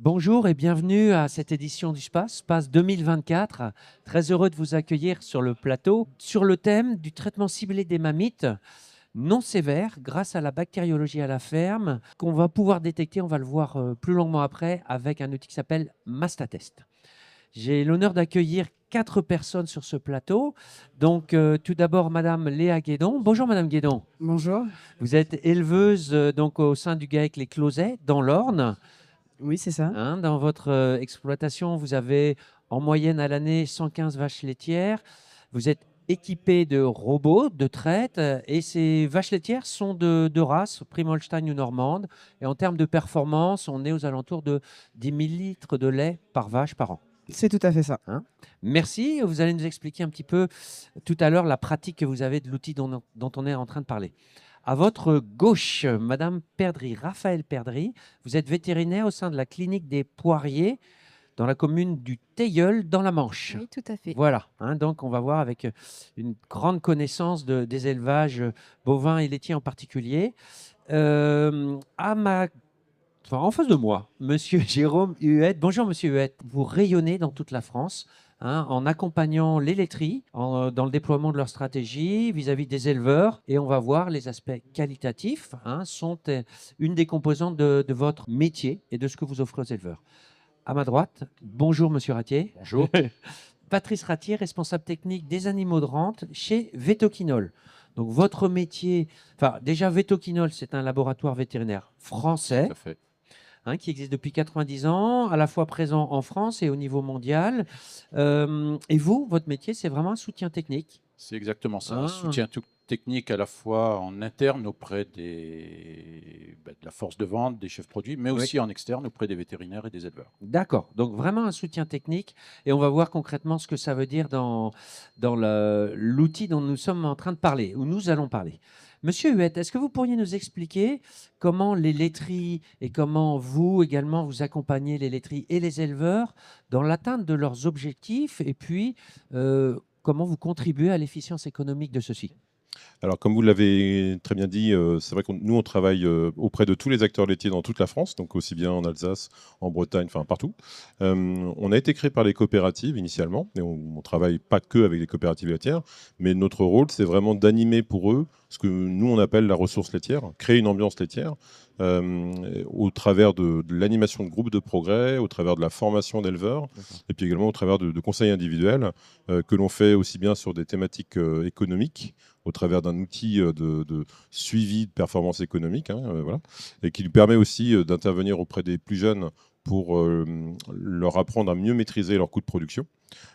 Bonjour et bienvenue à cette édition du Space 2024. Très heureux de vous accueillir sur le plateau sur le thème du traitement ciblé des mammites non sévère grâce à la bactériologie à la ferme qu'on va pouvoir détecter, on va le voir plus longuement après, avec un outil qui s'appelle Mastatest. J'ai l'honneur d'accueillir 4 personnes sur ce plateau. Donc, tout d'abord, Madame Léa Guédon. Bonjour, Madame Guédon. Bonjour. Vous êtes éleveuse donc, au sein du GAEC Les Closets, dans l'Orne. Oui, c'est ça. Dans votre exploitation, vous avez en moyenne à l'année 115 vaches laitières. Vous êtes équipé de robots de traite et ces vaches laitières sont de race Primo-Holstein ou normande. Et en termes de performance, on est aux alentours de 10 000 litres de lait par vache par an. C'est tout à fait ça. Merci. Vous allez nous expliquer un petit peu tout à l'heure la pratique que vous avez de l'outil dont on est en train de parler. À votre gauche, Madame Perdry, Raphaël Perdry, vous êtes vétérinaire au sein de la clinique des Poiriers dans la commune du Teilleul dans la Manche. Oui, tout à fait. Voilà, donc on va voir avec une grande connaissance des élevages bovins et laitiers en particulier. En face de moi, Monsieur Jérôme Huette. Bonjour Monsieur Huette, vous rayonnez dans toute la France. En accompagnant les laiteries dans le déploiement de leur stratégie vis-à-vis des éleveurs. Et on va voir les aspects qualitatifs, sont une des composantes de votre métier et de ce que vous offrez aux éleveurs. À ma droite, bonjour Monsieur Ratier. Bonjour. Patrice Ratier, responsable technique des animaux de rente chez Vétoquinol. Donc votre métier, déjà Vétoquinol, c'est un laboratoire vétérinaire français. Tout à fait. Qui existe depuis 90 ans, à la fois présent en France et au niveau mondial. Et vous, votre métier, c'est vraiment un soutien technique. C'est exactement ça. Un soutien technique à la fois en interne auprès de la force de vente, des chefs produits, mais aussi en externe auprès des vétérinaires et des éleveurs. D'accord. Donc vraiment un soutien technique. Et on va voir concrètement ce que ça veut dire dans l'outil dont nous sommes en train de parler, où nous allons parler. Monsieur Huette, est-ce que vous pourriez nous expliquer comment les laiteries et comment vous également vous accompagnez les laiteries et les éleveurs dans l'atteinte de leurs objectifs et puis comment vous contribuez à l'efficience économique de ceux-ci? Alors, comme vous l'avez très bien dit, c'est vrai que nous, on travaille auprès de tous les acteurs laitiers dans toute la France, donc aussi bien en Alsace, en Bretagne, enfin partout. On a été créé par les coopératives initialement, et on ne travaille pas que avec les coopératives laitières, mais notre rôle, c'est vraiment d'animer pour eux ce que nous, on appelle la ressource laitière, créer une ambiance laitière, au travers de l'animation de groupes de progrès, au travers de la formation d'éleveurs, et puis également au travers de conseils individuels que l'on fait aussi bien sur des thématiques économiques, au travers d'un outil de suivi de performance économique, voilà, et qui lui permet aussi d'intervenir auprès des plus jeunes pour leur apprendre à mieux maîtriser leurs coûts de production.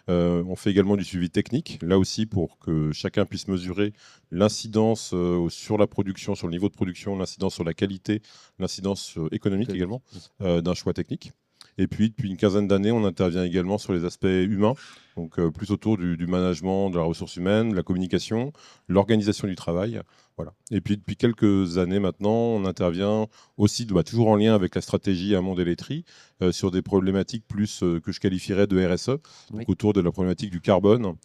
On fait également du suivi technique, là aussi pour que chacun puisse mesurer l'incidence sur la production, sur le niveau de production, l'incidence sur la qualité, l'incidence économique également d'un choix technique. Et puis, depuis une quinzaine d'années, on intervient également sur les aspects humains, donc plus autour du management, de la ressource humaine, de la communication, l'organisation du travail. Voilà. Et puis, depuis quelques années maintenant, on intervient aussi, toujours en lien avec la stratégie amont des laiteries, sur des problématiques plus que je qualifierais de RSE, donc autour de la problématique du carbone,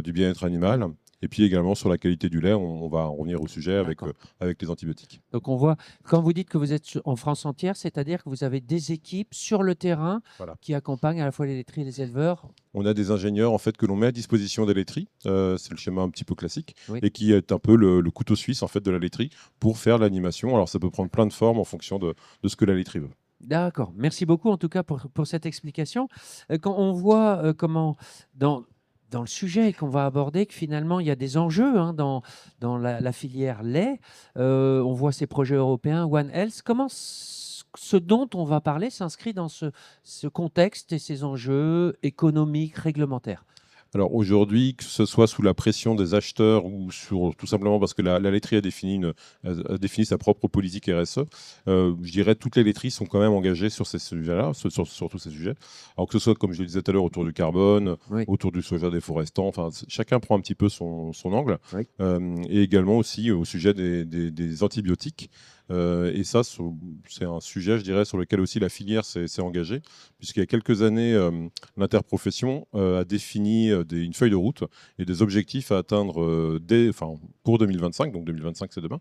du bien-être animal. Et puis également sur la qualité du lait, on va en revenir au sujet avec les antibiotiques. Donc on voit, quand vous dites que vous êtes en France entière, c'est-à-dire que vous avez des équipes sur le terrain qui accompagnent à la fois les laiteries et les éleveurs. On a des ingénieurs en fait, que l'on met à disposition des laiteries, c'est le schéma un petit peu classique, et qui est un peu le couteau suisse en fait, de la laiterie pour faire l'animation. Alors ça peut prendre plein de formes en fonction de ce que la laiterie veut. D'accord, merci beaucoup en tout cas pour cette explication. Quand on voit comment dans le sujet qu'on va aborder, que finalement, il y a des enjeux dans la filière lait. On voit ces projets européens, One Health. Comment ce dont on va parler s'inscrit dans ce contexte et ces enjeux économiques, réglementaires? Alors aujourd'hui, que ce soit sous la pression des acheteurs ou tout simplement parce que la laiterie a défini sa propre politique RSE, je dirais que toutes les laiteries sont quand même engagées sur ces sujets-là, sur tous ces sujets. Alors que ce soit, comme je le disais tout à l'heure, autour du carbone, autour du soja déforestant, enfin, chacun prend un petit peu son angle. Et également aussi au sujet des antibiotiques. Et ça, c'est un sujet, je dirais, sur lequel aussi la filière s'est engagée, puisqu'il y a quelques années, l'interprofession a défini une feuille de route et des objectifs à atteindre pour 2025, donc 2025 c'est demain,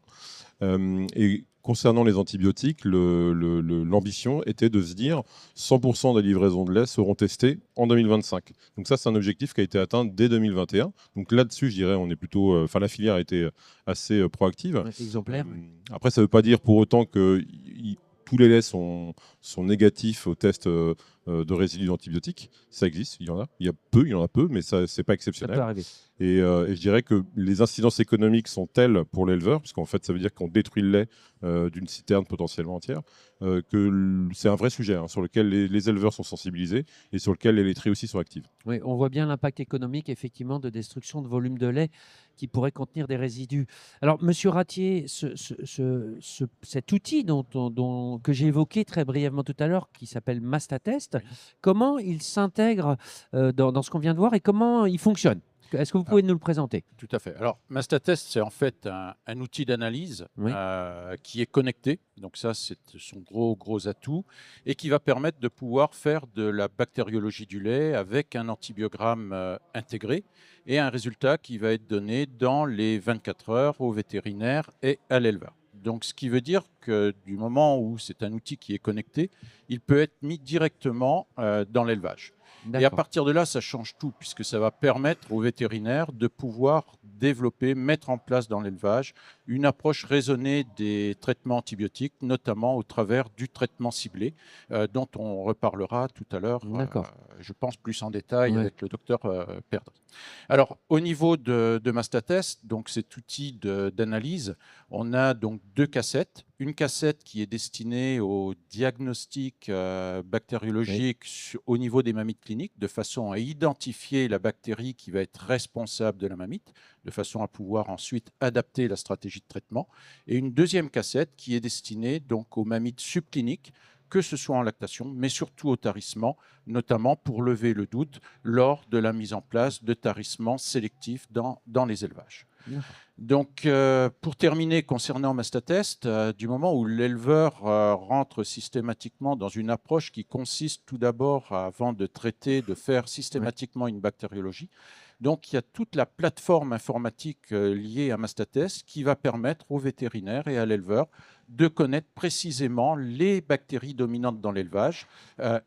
Et concernant les antibiotiques, l'ambition était de se dire 100% des livraisons de lait seront testées en 2025. Donc ça, c'est un objectif qui a été atteint dès 2021. Donc là-dessus, je dirais, on est plutôt, la filière a été assez proactive. Ouais, exemplaire. Après, ça ne veut pas dire pour autant que tous les laits sont négatifs au test de résidus d'antibiotiques. Ça existe, il y en a. Il y en a peu, mais ça, c'est pas Ça exceptionnel. peut arriver. Et je dirais que les incidences économiques sont telles pour l'éleveur, puisqu'en fait, ça veut dire qu'on détruit le lait d'une citerne potentiellement entière, que c'est un vrai sujet sur lequel les éleveurs sont sensibilisés et sur lequel les laiteries aussi sont actives. Oui, on voit bien l'impact économique, effectivement, de destruction de volume de lait qui pourrait contenir des résidus. Alors, Monsieur Ratier, cet outil que j'ai évoqué très brièvement tout à l'heure, qui s'appelle Mastatest, comment il s'intègre dans ce qu'on vient de voir et comment il fonctionne? Est-ce que vous pouvez nous le présenter? Tout à fait. Alors, Mastatest, c'est en fait un outil d'analyse Oui. qui est connecté. Donc ça, c'est son gros atout et qui va permettre de pouvoir faire de la bactériologie du lait avec un antibiogramme intégré et un résultat qui va être donné dans les 24 heures au vétérinaire et à l'éleveur. Donc, ce qui veut dire que du moment où c'est un outil qui est connecté, il peut être mis directement dans l'élevage. Et à partir de là, ça change tout, puisque ça va permettre aux vétérinaires de pouvoir développer, mettre en place dans l'élevage une approche raisonnée des traitements antibiotiques, notamment au travers du traitement ciblé, dont on reparlera tout à l'heure, je pense plus en détail avec le docteur Perdre. Alors, au niveau de Mastatest, donc cet outil d'analyse, on a donc 2 cassettes. Une cassette qui est destinée au diagnostic bactériologique au niveau des mammites cliniques, de façon à identifier la bactérie qui va être responsable de la mammite, de façon à pouvoir ensuite adapter la stratégie de traitement. Et une deuxième cassette qui est destinée donc aux mammites subcliniques, que ce soit en lactation, mais surtout au tarissement, notamment pour lever le doute lors de la mise en place de tarissements sélectifs dans les élevages. Donc, pour terminer, concernant Mastatest, du moment où l'éleveur rentre systématiquement dans une approche qui consiste tout d'abord, avant de traiter, de faire systématiquement une bactériologie. Donc, il y a toute la plateforme informatique liée à Mastatest qui va permettre aux vétérinaires et à l'éleveur de connaître précisément les bactéries dominantes dans l'élevage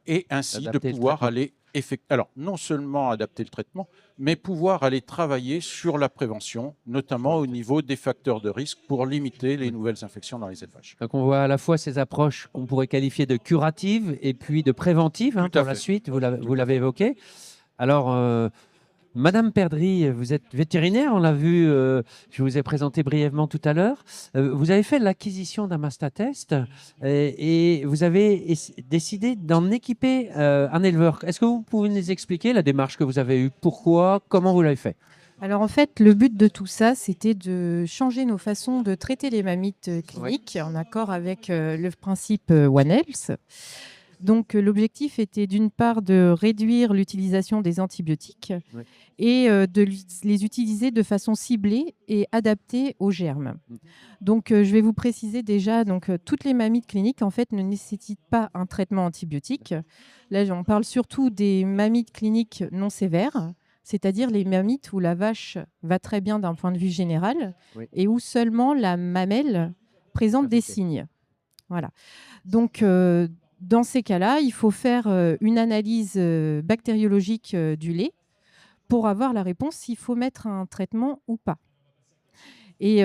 et ainsi de pouvoir aller alors, non seulement adapter le traitement, mais pouvoir aller travailler sur la prévention, notamment au niveau des facteurs de risque pour limiter les nouvelles infections dans les élevages. Donc on voit à la fois ces approches qu'on pourrait qualifier de curatives et puis de préventives pour la suite, vous l'avez évoqué. Alors, Madame Perdry, vous êtes vétérinaire, on l'a vu, je vous ai présenté brièvement tout à l'heure. Vous avez fait l'acquisition d'un Mastatest et vous avez décidé d'en équiper un éleveur. Est-ce que vous pouvez nous expliquer la démarche que vous avez eue? Pourquoi? Comment vous l'avez fait? Alors en fait, le but de tout ça, c'était de changer nos façons de traiter les mammites cliniques en accord avec le principe One Health. Donc l'objectif était d'une part de réduire l'utilisation des antibiotiques et de les utiliser de façon ciblée et adaptée aux germes. Donc je vais vous préciser déjà, toutes les mammites cliniques en fait ne nécessitent pas un traitement antibiotique. Là, on parle surtout des mammites cliniques non sévères, c'est-à-dire les mammites où la vache va très bien d'un point de vue général et où seulement la mamelle présente des signes. Voilà. Donc dans ces cas-là, il faut faire une analyse bactériologique du lait pour avoir la réponse s'il faut mettre un traitement ou pas. Et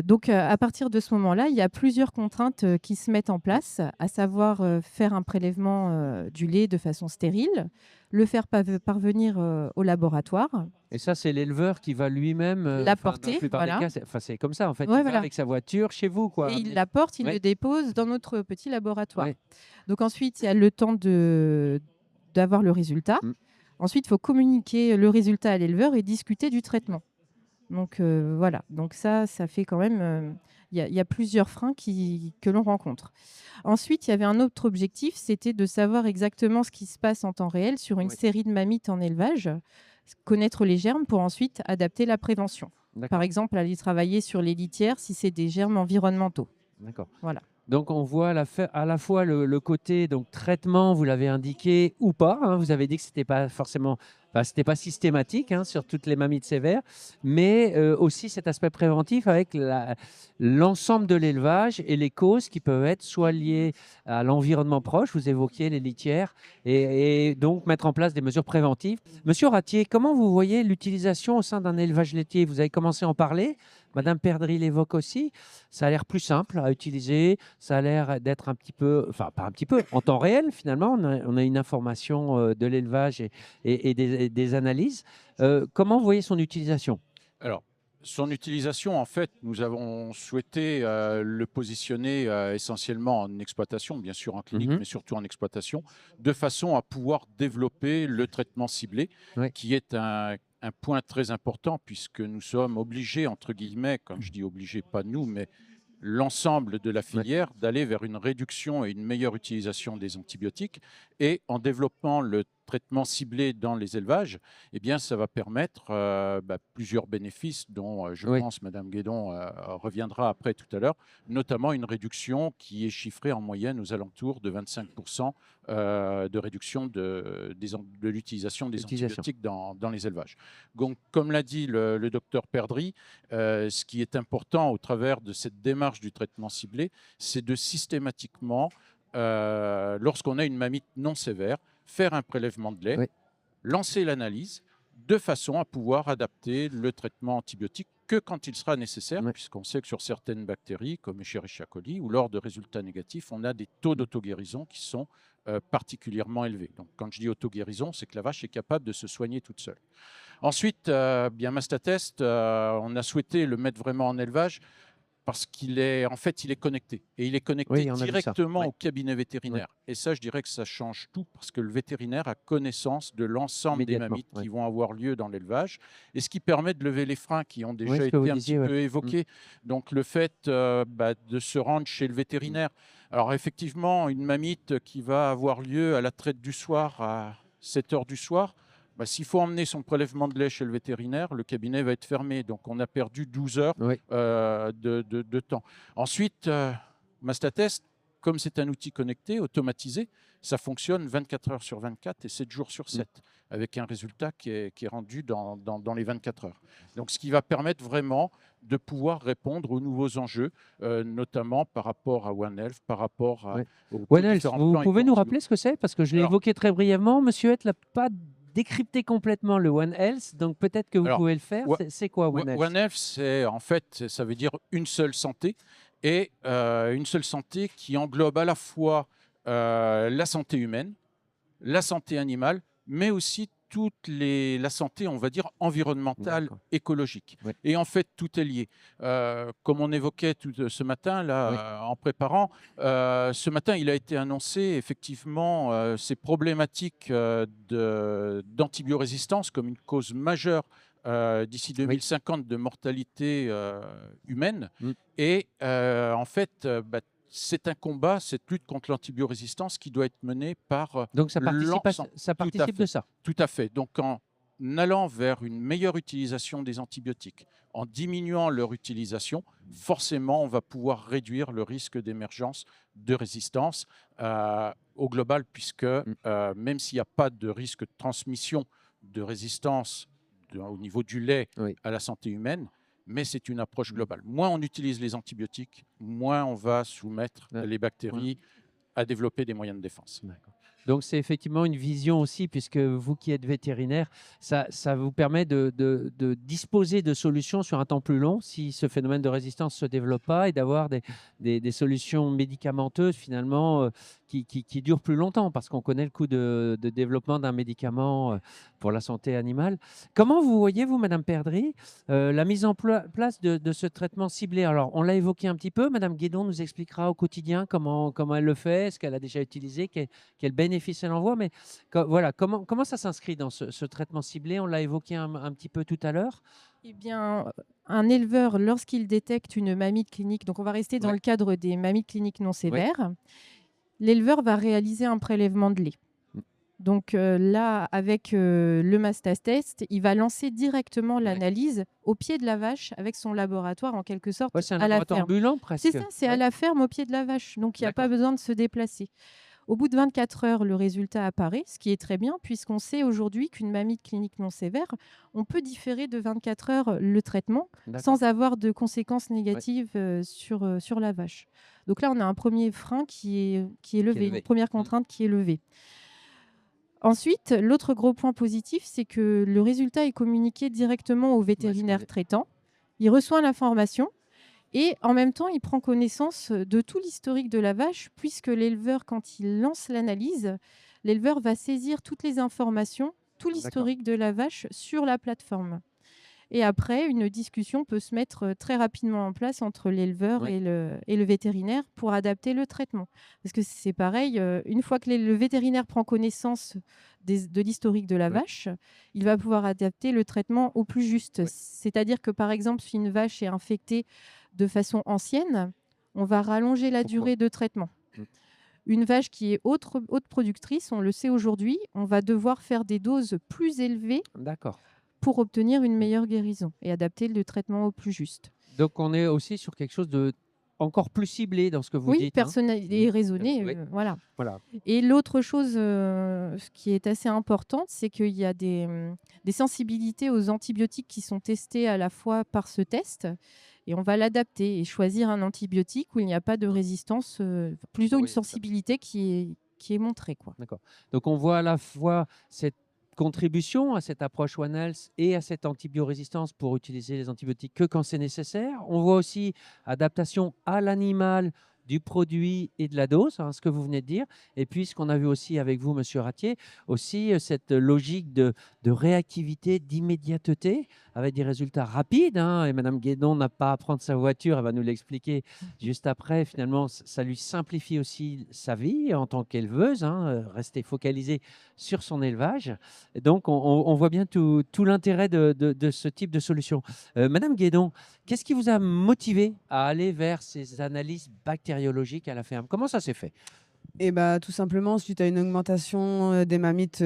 donc, à partir de ce moment-là, il y a plusieurs contraintes qui se mettent en place, à savoir faire un prélèvement du lait de façon stérile, le faire parvenir au laboratoire. Et ça, c'est l'éleveur qui va lui-même l'apporter. Voilà. C'est comme ça, en fait. Il va avec sa voiture chez vous, quoi. Et il l'apporte, il le dépose dans notre petit laboratoire. Donc ensuite, il y a le temps d'avoir le résultat. Ensuite, il faut communiquer le résultat à l'éleveur et discuter du traitement. Donc voilà, donc ça fait quand même... Il y a plusieurs freins que l'on rencontre. Ensuite, il y avait un autre objectif, c'était de savoir exactement ce qui se passe en temps réel sur une série de mammites en élevage, connaître les germes pour ensuite adapter la prévention. Par exemple, aller travailler sur les litières si c'est des germes environnementaux. D'accord. Voilà. Donc on voit à la fois le côté donc traitement, vous l'avez indiqué ou pas, hein, vous avez dit que c'était pas forcément, enfin, c'était pas systématique hein, sur toutes les mammites sévères, mais aussi cet aspect préventif avec l'ensemble de l'élevage et les causes qui peuvent être soit liées à l'environnement proche, vous évoquiez les litières, et donc mettre en place des mesures préventives. Monsieur Ratier, comment vous voyez l'utilisation au sein d'un élevage laitier? Vous avez commencé à en parler. Madame Perdry l'évoque aussi. Ça a l'air plus simple à utiliser. Ça a l'air d'être un petit peu, enfin pas un petit peu, en temps réel finalement. On a une information de l'élevage et des analyses. Comment vous voyez son utilisation? Alors, son utilisation, en fait, nous avons souhaité le positionner essentiellement en exploitation, bien sûr en clinique, mais surtout en exploitation, de façon à pouvoir développer le traitement ciblé, Oui. qui est un point très important, puisque nous sommes obligés, entre guillemets, comme je dis obligés, pas nous, mais l'ensemble de la filière, d'aller vers une réduction et une meilleure utilisation des antibiotiques. Et en développant le traitement ciblé dans les élevages, eh bien, ça va permettre plusieurs bénéfices dont je pense Mme Guédon reviendra après tout à l'heure, notamment une réduction qui est chiffrée en moyenne aux alentours de 25% de réduction de l'utilisation des antibiotiques dans les élevages. Donc, comme l'a dit le docteur Perdry, ce qui est important au travers de cette démarche du traitement ciblé, c'est de systématiquement, lorsqu'on a une mamite non sévère, faire un prélèvement de lait, lancer l'analyse, de façon à pouvoir adapter le traitement antibiotique que quand il sera nécessaire, puisqu'on sait que sur certaines bactéries, comme Escherichia coli, ou lors de résultats négatifs, on a des taux d'auto-guérison qui sont particulièrement élevés. Donc, quand je dis auto-guérison, c'est que la vache est capable de se soigner toute seule. Ensuite, bien Mastatest, on a souhaité le mettre vraiment en élevage parce qu'il est, en fait, il est connecté. Et il est connecté directement au cabinet vétérinaire. Et ça, je dirais que ça change tout parce que le vétérinaire a connaissance de l'ensemble des mammites qui vont avoir lieu dans l'élevage. Et ce qui permet de lever les freins qui ont déjà été un petit peu évoqués. Donc, le fait de se rendre chez le vétérinaire. Alors, effectivement, une mamite qui va avoir lieu à la traite du soir, à 7 h du soir, s'il faut emmener son prélèvement de lait chez le vétérinaire, le cabinet va être fermé. Donc, on a perdu 12 heures de temps. Ensuite, Mastatest, comme c'est un outil connecté, automatisé, ça fonctionne 24 heures sur 24 et 7 jours sur 7, avec un résultat qui est rendu dans les 24 heures. Donc, ce qui va permettre vraiment de pouvoir répondre aux nouveaux enjeux, notamment par rapport à One Health, par rapport à One Health, vous pouvez nous rappeler ce que c'est? Parce que je l'ai évoqué très brièvement. Monsieur Hett l'a pas décrypter complètement le One Health, donc peut-être que vous pouvez le faire. C'est quoi One Health? One Health, c'est en fait, ça veut dire une seule santé, et une seule santé qui englobe à la fois la santé humaine, la santé animale, mais aussi la santé, on va dire, environnementale, écologique. Et en fait, tout est lié. Comme on évoquait ce matin, là, en préparant, ce matin, il a été annoncé, effectivement, ces problématiques d'antibiorésistance comme une cause majeure d'ici 2050 de mortalité humaine. Et en fait, c'est un combat, cette lutte contre l'antibiorésistance qui doit être menée par donc ça participe de ça. Tout à fait. Donc en allant vers une meilleure utilisation des antibiotiques, en diminuant leur utilisation, forcément on va pouvoir réduire le risque d'émergence de résistance au global, puisque même s'il n'y a pas de risque de transmission de résistance au niveau du lait à la santé humaine, mais c'est une approche globale. Moins on utilise les antibiotiques, moins on va soumettre les bactéries à développer des moyens de défense. Donc, c'est effectivement une vision aussi, puisque vous qui êtes vétérinaire, ça vous permet de disposer de solutions sur un temps plus long si ce phénomène de résistance ne se développe pas, et d'avoir des solutions médicamenteuses finalement qui durent plus longtemps, parce qu'on connaît le coût de développement d'un médicament pour la santé animale. Comment vous voyez, vous, Madame Perdry, la mise en place de ce traitement ciblé? Alors, on l'a évoqué un petit peu. Madame Guédon nous expliquera au quotidien comment elle le fait, ce qu'elle a déjà utilisé, quel bénéfice elle envoie. Mais voilà, comment ça s'inscrit dans ce traitement ciblé? On l'a évoqué un petit peu tout à l'heure. Eh bien, un éleveur, lorsqu'il détecte une mamite clinique, donc on va rester dans le cadre des mammites cliniques non sévères, l'éleveur va réaliser un prélèvement de lait. Donc là, avec le Mastatest, il va lancer directement l'analyse au pied de la vache avec son laboratoire en quelque sorte Ouais, c'est un à la laboratoire ferme. ambulant C'est presque. ça, c'est à Ouais. la ferme au pied de la vache. Donc il n'y a pas D'accord. besoin de se déplacer. Au bout de 24 heures, le résultat apparaît, ce qui est très bien puisqu'on sait aujourd'hui qu'une mamite clinique non sévère, on peut différer de 24 heures le traitement D'accord. sans avoir de conséquences négatives sur la vache. Donc là, on a un premier frein qui est levé, levé. une première contrainte qui est levée. Ensuite, l'autre gros point positif, c'est que le résultat est communiqué directement au vétérinaire traitant. Il reçoit l'information et en même temps, il prend connaissance de tout l'historique de la vache, puisque l'éleveur, quand il lance l'analyse, l'éleveur va saisir toutes les informations, tout l'historique de la vache sur la plateforme. Et après, une discussion peut se mettre très rapidement en place entre l'éleveur et le vétérinaire pour adapter le traitement. Parce que c'est pareil, une fois que le vétérinaire prend connaissance de l'historique de la vache, il va pouvoir adapter le traitement au plus juste. C'est-à-dire que, par exemple, si une vache est infectée de façon ancienne, on va rallonger la durée de traitement. Une vache qui est haute productrice, on le sait aujourd'hui, on va devoir faire des doses plus élevées pour obtenir une meilleure guérison et adapter le traitement au plus juste. Donc on est aussi sur quelque chose de encore plus ciblé dans ce que vous dites. Oui, personnalisé et raisonné. Voilà. Et l'autre chose qui est assez importante, c'est qu'il y a des sensibilités aux antibiotiques qui sont testées à la fois par ce test. Et on va l'adapter et choisir un antibiotique où il n'y a pas de résistance, plutôt une sensibilité qui est montrée. D'accord. Donc on voit à la fois cette contribution à cette approche One Health et à cette antibiorésistance pour utiliser les antibiotiques que quand c'est nécessaire. On voit aussi adaptation à l'animal du produit et de la dose, ce que vous venez de dire. Et puis, ce qu'on a vu aussi avec vous, Monsieur Ratier, aussi cette logique de réactivité, d'immédiateté, avec des résultats rapides. Et Madame Guédon n'a pas à prendre sa voiture, elle va nous l'expliquer juste après. Finalement, ça lui simplifie aussi sa vie en tant qu'éleveuse, rester focalisée sur son élevage. Et donc, on voit bien tout l'intérêt de ce type de solution. Madame Guédon, qu'est-ce qui vous a motivé à aller vers ces analyses bactériologiques à la ferme? Comment ça s'est fait? Tout simplement suite à une augmentation des mammites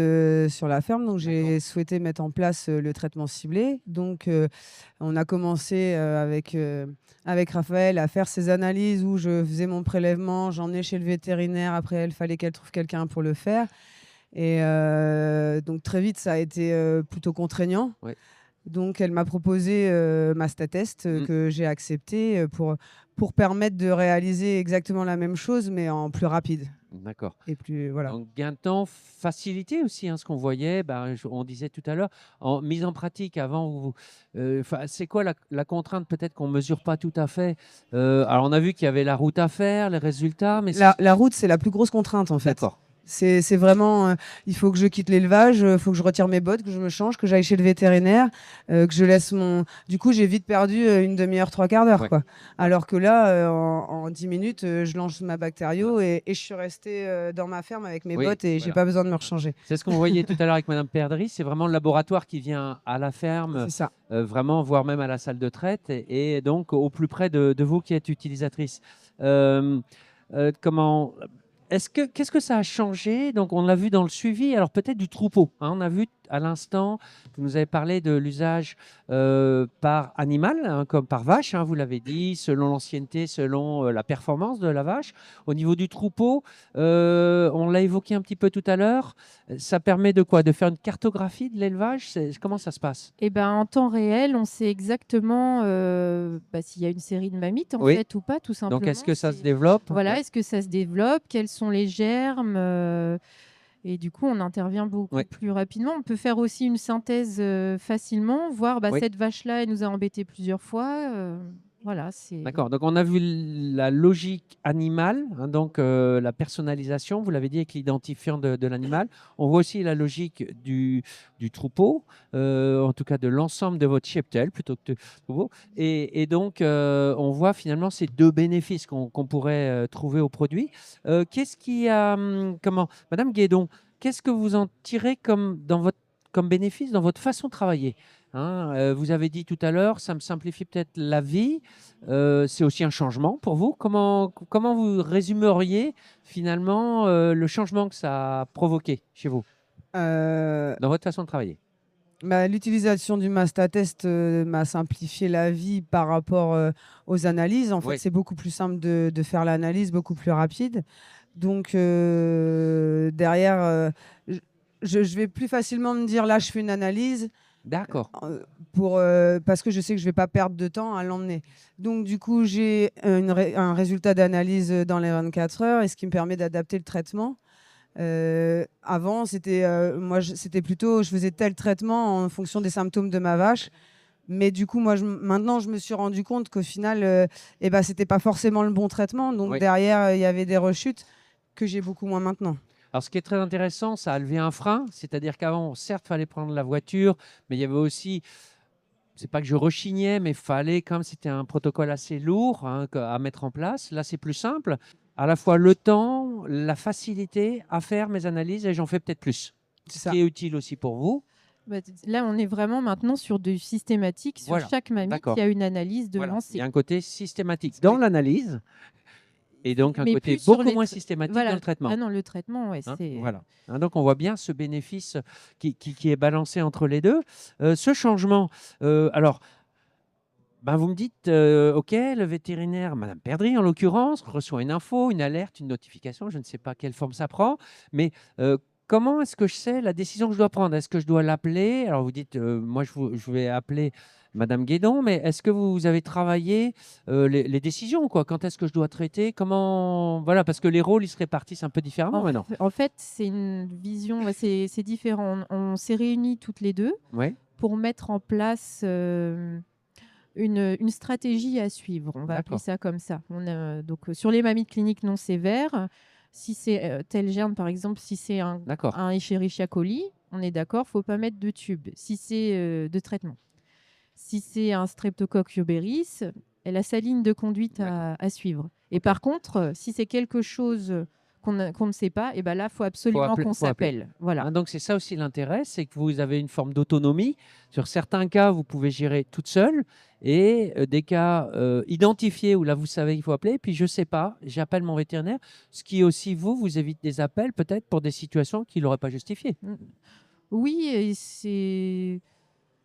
sur la ferme. Donc, j'ai souhaité mettre en place le traitement ciblé. Donc, on a commencé avec Raphaël à faire ces analyses où je faisais mon prélèvement, j'en ai chez le vétérinaire. Après, il fallait qu'elle trouve quelqu'un pour le faire. Et donc, très vite, ça a été plutôt contraignant. Donc, elle m'a proposé Mastatest que j'ai accepté pour permettre de réaliser exactement la même chose, mais en plus rapide. D'accord. Et plus, voilà. Donc, gain de temps, facilité aussi, ce qu'on voyait, on disait tout à l'heure, en mise en pratique avant. C'est quoi la contrainte peut-être qu'on ne mesure pas tout à fait? Alors, on a vu qu'il y avait la route à faire, les résultats. Mais la route, c'est la plus grosse contrainte, en fait. D'accord. C'est vraiment, il faut que je quitte l'élevage, il faut que je retire mes bottes, que je me change, que j'aille chez le vétérinaire, que je laisse mon... Du coup, j'ai vite perdu une demi-heure, trois quarts d'heure. Alors que là, en 10 minutes, je lance ma bactério et je suis restée dans ma ferme avec mes bottes et j'ai pas besoin de me rechanger. C'est ce qu'on voyait tout à l'heure avec Madame Perdry, c'est vraiment le laboratoire qui vient à la ferme, vraiment, voire même à la salle de traite, et donc au plus près de vous qui êtes utilisatrice. Qu'est-ce que ça a changé? Donc, on l'a vu dans le suivi, alors peut-être du troupeau. On a vu à l'instant, vous nous avez parlé de l'usage par animal, comme par vache, vous l'avez dit, selon l'ancienneté, selon la performance de la vache. Au niveau du troupeau, on l'a évoqué un petit peu tout à l'heure, ça permet de quoi? De faire une cartographie de l'élevage? Comment ça se passe? En temps réel, on sait exactement s'il y a une série de mammites en fait ou pas, tout simplement. Donc, est-ce que ça se développe? Voilà, est-ce que ça se développe? Quels sont les germes? Et du coup, on intervient beaucoup plus rapidement. On peut faire aussi une synthèse facilement, voir cette vache-là, elle nous a embêtés plusieurs fois. Voilà, D'accord, donc on a vu la logique animale, donc la personnalisation, vous l'avez dit, avec l'identifiant de l'animal. On voit aussi la logique du troupeau, en tout cas de l'ensemble de votre cheptel plutôt que de troupeau. Et donc, on voit finalement ces deux bénéfices qu'on pourrait trouver au produit. Qu'est-ce qui a... Madame Guédon, qu'est-ce que vous en tirez comme bénéfice dans votre façon de travailler? Vous avez dit tout à l'heure, ça me simplifie peut-être la vie. C'est aussi un changement pour vous. Comment vous résumeriez finalement le changement que ça a provoqué chez vous? dans votre façon de travailler? L'utilisation du Mastatest m'a simplifié la vie par rapport aux analyses. En fait, Oui. c'est beaucoup plus simple de faire l'analyse, beaucoup plus rapide. Donc, derrière, je vais plus facilement me dire, là, je fais une analyse D'accord. parce que je sais que je ne vais pas perdre de temps à l'emmener. Donc, du coup, j'ai un résultat d'analyse dans les 24 heures, et ce qui me permet d'adapter le traitement. Avant, c'était plutôt, je faisais tel traitement en fonction des symptômes de ma vache. Mais du coup, maintenant, je me suis rendu compte qu'au final, c'était pas forcément le bon traitement. Donc Oui. derrière, il y avait des rechutes que j'ai beaucoup moins maintenant. Alors, ce qui est très intéressant, ça a levé un frein, c'est-à-dire qu'avant, certes, il fallait prendre la voiture, mais il y avait aussi, c'est pas que je rechignais, mais fallait, comme c'était un protocole assez lourd à mettre en place. Là, c'est plus simple. À la fois le temps, la facilité à faire mes analyses, et j'en fais peut-être plus. C'est Ce ça. qui est utile aussi pour vous. Là, on est vraiment maintenant sur du systématique. Sur Voilà. chaque mamie, D'accord. il y a une analyse de Voilà. Il lancée. y a un côté systématique dans l'analyse, et donc un Mais côté plus sur beaucoup les moins systématique dans le traitement. Ah non, le traitement, ouais, c'est... Voilà. Donc on voit bien ce bénéfice qui est balancé entre les deux. Ce changement, alors, vous me dites, OK, le vétérinaire, Madame Perdry en l'occurrence, reçoit une info, une alerte, une notification, je ne sais pas quelle forme ça prend, mais comment est-ce que je sais la décision que je dois prendre? Est-ce que je dois l'appeler? Alors vous dites, moi je vais appeler Madame Guédon, mais est-ce que vous avez travaillé les décisions, quoi? Quand est-ce que je dois traiter? Comment? Voilà, parce que les rôles, ils se répartissent un peu différemment maintenant. En fait, c'est une vision, c'est différent. On s'est réunis toutes les deux Oui, pour mettre en place une stratégie à suivre. On va appeler d'accord. ça comme ça. Sur les mamies cliniques non sévères, si c'est tel germe, par exemple, si c'est D'accord. un Escherichia coli, on est d'accord, faut pas mettre de tube. Si c'est de traitement. Si c'est un Streptococcus urbaris, elle a sa ligne de conduite à suivre. Et par contre, si c'est quelque chose qu'on ne sait pas, et ben là, il faut absolument qu'on Faut appeler. s'appelle. Voilà. Donc c'est ça aussi l'intérêt, c'est que vous avez une forme d'autonomie. Sur certains cas, vous pouvez gérer toute seule, et des cas identifiés où là vous savez qu'il faut appeler. Puis je sais pas, j'appelle mon vétérinaire, ce qui aussi vous évite des appels peut-être pour des situations qu'il n'aurait pas justifiées. Oui, et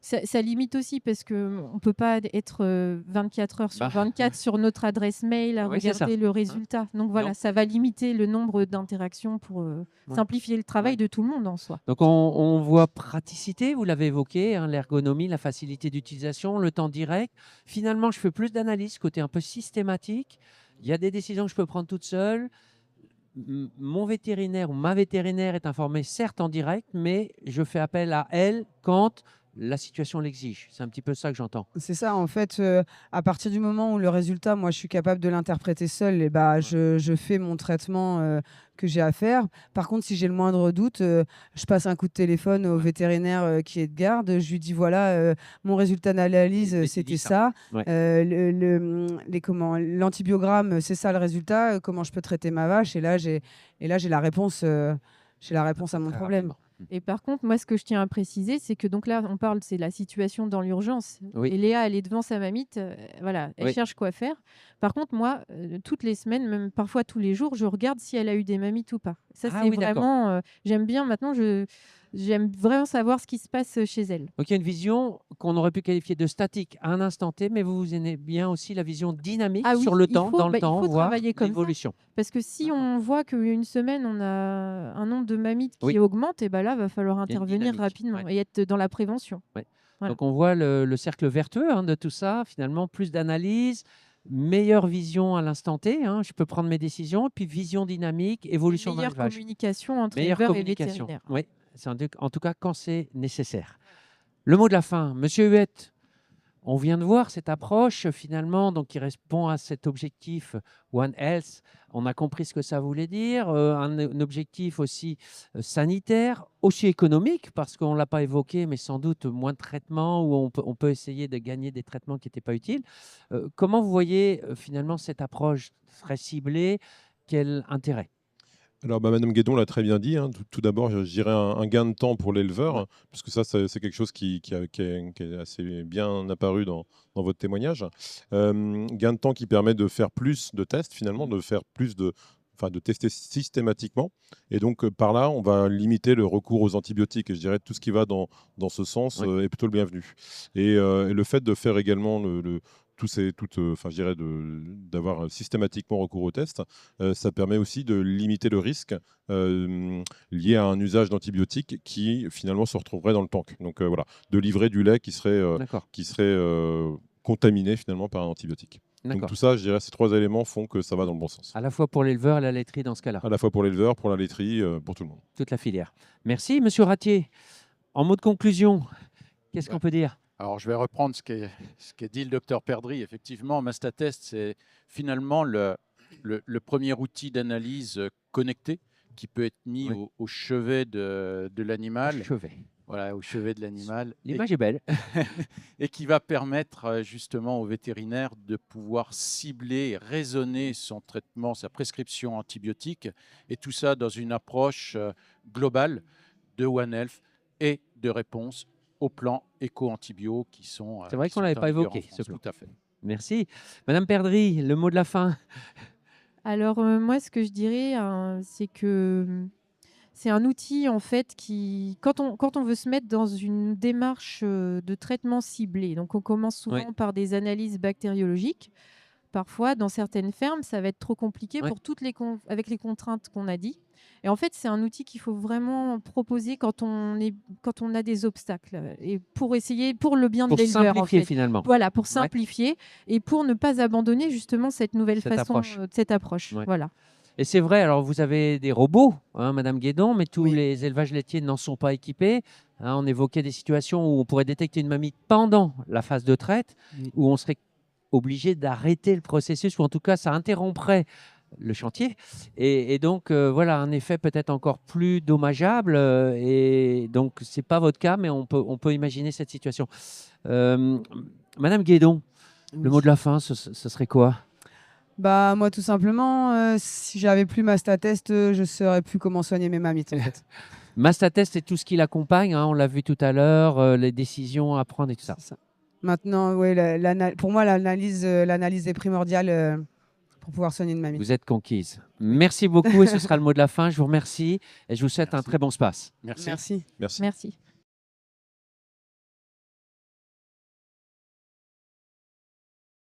ça limite aussi parce qu'on ne peut pas être 24 heures sur 24 sur notre adresse mail à Oui, c'est ça. regarder le résultat. Donc voilà, Non. ça va limiter le nombre d'interactions pour simplifier le travail de tout le monde en soi. Donc on voit praticité, vous l'avez évoqué, l'ergonomie, la facilité d'utilisation, le temps direct. Finalement, je fais plus d'analyse, côté un peu systématique. Il y a des décisions que je peux prendre toute seule. Mon vétérinaire ou ma vétérinaire est informée, certes en direct, mais je fais appel à elle quand la situation l'exige. C'est un petit peu ça que j'entends. C'est ça, en fait, à partir du moment où le résultat, moi, je suis capable de l'interpréter seul, et je fais mon traitement que j'ai à faire. Par contre, si j'ai le moindre doute, je passe un coup de téléphone au vétérinaire qui est de garde. Je lui dis, voilà, mon résultat d'analyse, Et tu c'était dis ça. Ouais. L'antibiogramme, c'est ça le résultat. Comment je peux traiter ma vache? Et là, j'ai la réponse. J'ai la réponse à mon Très problème. rapidement. Et par contre, moi, ce que je tiens à préciser, c'est que donc là, on parle, c'est la situation dans l'urgence. Oui. Et Léa, elle est devant sa mamite, voilà, elle Oui. cherche quoi faire. Par contre, moi, toutes les semaines, même parfois tous les jours, je regarde si elle a eu des mamites ou pas. Ça, Ah c'est oui, d'accord. vraiment, j'aime bien maintenant, j'aime vraiment savoir ce qui se passe chez elle. Donc il y a une vision qu'on aurait pu qualifier de statique à un instant T, mais vous aimez bien aussi la vision dynamique Ah oui, sur le il temps, faut- dans le il temps, faut voir travailler comme ça. l'évolution. Parce que si on voit qu'une semaine, on a un nombre de mamites qui Oui. augmente, et ben là, va falloir Il y a une intervenir dynamique, rapidement ouais. et être dans la prévention. Ouais. Voilà. Donc on voit le cercle vertueux de tout ça, finalement, plus d'analyse, meilleure vision à l'instant T, je peux prendre mes décisions, puis vision dynamique, évolution dans Meilleure l'élevage. communication entre Meilleure éleveurs et communication, vétérinaires. oui, en tout cas quand c'est nécessaire. Le mot de la fin, Monsieur Huette. On vient de voir cette approche finalement donc, qui répond à cet objectif One Health. On a compris ce que ça voulait dire, un objectif aussi sanitaire, aussi économique, parce qu'on ne l'a pas évoqué, mais sans doute moins de traitements, où on peut essayer de gagner des traitements qui n'étaient pas utiles. Comment vous voyez finalement cette approche très ciblée? Quel intérêt? Alors, Madame Guédon l'a très bien dit. Tout d'abord, je dirais un gain de temps pour l'éleveur, parce que ça, c'est quelque chose qui est assez bien apparu dans votre témoignage. Gain de temps qui permet de faire plus de tests, finalement, de faire plus de de tester systématiquement. Et donc, par là, on va limiter le recours aux antibiotiques. Et je dirais que tout ce qui va dans ce sens est plutôt le bienvenu. Et le fait de faire également je dirais d'avoir systématiquement recours aux tests, ça permet aussi de limiter le risque lié à un usage d'antibiotiques qui finalement se retrouverait dans le tank. Donc voilà, de livrer du lait qui serait contaminé finalement par un antibiotique. Donc tout ça, je dirais, ces 3 éléments font que ça va dans le bon sens. À la fois pour l'éleveur et la laiterie dans ce cas-là. À la fois pour l'éleveur, pour la laiterie, pour tout le monde. Toute la filière. Merci, Monsieur Ratier. En mot de conclusion, qu'est-ce qu'on peut dire? Alors, je vais reprendre ce qu'a dit le docteur Perdry. Effectivement, Mastatest, c'est finalement le premier outil d'analyse connecté qui peut être mis au chevet de l'animal. Voilà, au chevet de l'animal. L'image est belle. Et qui va permettre justement aux vétérinaires de pouvoir cibler, raisonner son traitement, sa prescription antibiotique, et tout ça dans une approche globale de One Health et de réponse au plan éco-antibio qui sont. C'est vrai qu'on ne l'avait pas évoqué, ce plan. Tout à fait. Merci. Madame Perdry, le mot de la fin. Alors, moi, ce que je dirais, c'est que c'est un outil, en fait, qui, quand on veut se mettre dans une démarche de traitement ciblé, donc on commence souvent par des analyses bactériologiques. Parfois, dans certaines fermes, ça va être trop compliqué pour avec les contraintes qu'on a dit. Et en fait, c'est un outil qu'il faut vraiment proposer quand on a des obstacles et pour le bien de l'éleveur. Pour simplifier finalement. Voilà, pour simplifier et pour ne pas abandonner justement cette approche. Voilà. Et c'est vrai, alors vous avez des robots, Madame Guédon, mais tous les élevages laitiers n'en sont pas équipés. On évoquait des situations où on pourrait détecter une mamie pendant la phase de traite, où on serait obligé d'arrêter le processus, ou en tout cas, ça interromprait le chantier. Et donc, voilà, un effet peut-être encore plus dommageable. Et donc, ce n'est pas votre cas, mais on peut imaginer cette situation. Madame Guédon, le mot de la fin, ce serait quoi? Bah, moi, tout simplement, si j'avais plus Mastatest, je ne saurais plus comment soigner mes mammites, en fait. Mastatest, c'est tout ce qui l'accompagne, on l'a vu tout à l'heure, les décisions à prendre et tout ça. Maintenant, pour moi, l'analyse est primordiale pour pouvoir soigner une mamie. Vous êtes conquise. Merci beaucoup et ce sera le mot de la fin. Je vous remercie et je vous souhaite un très bon space. Merci. Merci. Merci. Merci.